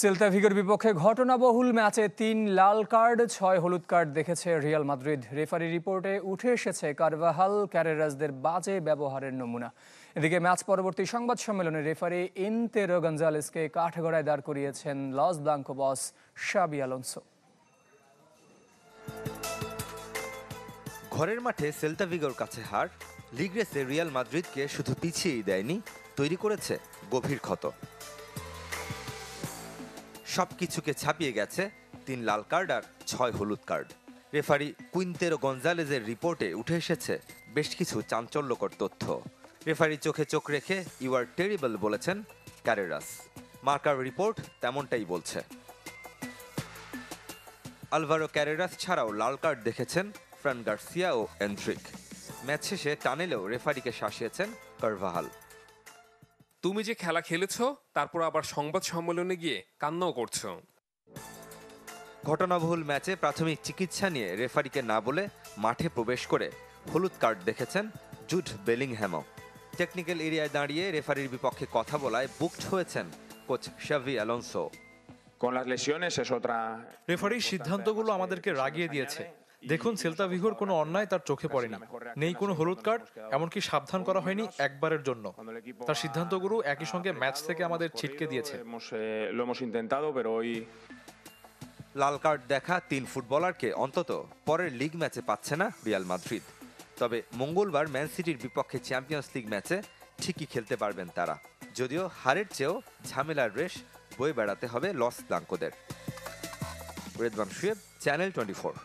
Celta ভিগোর বিপক্ষে ঘটনাবহুল ম্যাচে ৩ লাল card ৬ হলুদ কার্ড দেখেছে রিয়াল মাদ্রিদ। রেফারি রিপোর্টে উঠে এসেছে কারভাহাল ক্যারেরাসদের বাজে ব্যবহারের নমুনা। এদিকে ম্যাচ পরবর্তী সংবাদ সম্মেলনে রেফারি ইনতেরো গঞ্জালেসকে কাঠগড়ায় দাঁড় করিয়েছেন লস ব্লাঙ্কো বস শাবি আলোনসো। ঘরের মাঠে সেল্তা ভিগোর কাছে হার লিগ রেসে রিয়াল মাদ্রিদকে শুধু পিছিয়েই দেয়নি, তৈরি করেছে গভীর ক্ষত। সবকিছুকে ছাপিয়ে গেছে ৩ লাল কার্ড আর ৬ হলুদ কার্ড। রেফারি কুইন্তেরো গঞ্জালেজের রিপোর্টে উঠে এসেছে বেশ কিছু চাঞ্চল্যকর তথ্য। রেফারি চোখে চোখ রেখে ইউ আর টেরিবল বলেছেন ক্যারেরাস। মার্কার রিপোর্ট তেমনটাই বলছে। আলভারো ক্যারেরাস ছাড়াও লাল কার্ড দেখেছেন ফ্রান গার্সিয়া ও এন্ড্রিক। ম্যাচ শেষে টানেলেও রেফারিকে শাসিয়েছেন কারভাহাল। তুমি যে খেলা খেলেছো তারপর আবার সংবাদ সম্মেলনে গিয়ে কান্নাও করছো। ঘটনাবহুল ম্যাচে প্রাথমিক চিকিৎসা নিয়ে রেফারিকে না বলে মাঠে প্রবেশ করে হলুদ কার্ড দেখেছেন জুড বেলিংহ্যামও। টেকনিক্যাল এরিয়ায় দাঁড়িয়ে রেফারির বিপক্ষে কথা বলায় বুকড হয়েছেন কোচ শাভি আলোনসো। রেফারির সিদ্ধান্তগুলো আমাদেরকে রাগিয়ে দিয়েছে। দেখুন, সেল্তা ভিগোর কোনো অন্যায় তার চোখে পড়েনি, নেই কোনো হলুদ কার্ড, এমনকি সাবধান করা হয়নি একবারের জন্য। তার সিদ্ধান্তগুলো একই সঙ্গে ম্যাচ থেকে আমাদের ছিটকে দিয়েছে। লাল কার্ড দেখা ৩ ফুটবলারকে অন্তত পরের লিগ ম্যাচে পাচ্ছে না রিয়াল মাদ্রিদ। তবে মঙ্গলবার ম্যান সিটির বিপক্ষে চ্যাম্পিয়ন্স লিগ ম্যাচে ঠিকই খেলতে পারবেন তারা, যদিও হারের চেয়েও ঝামেলার রেশ বয়ে বেড়াতে হবে লস ব্লাঙ্কোদের। রেদওয়ান শুয়েব, চ্যানেল 24।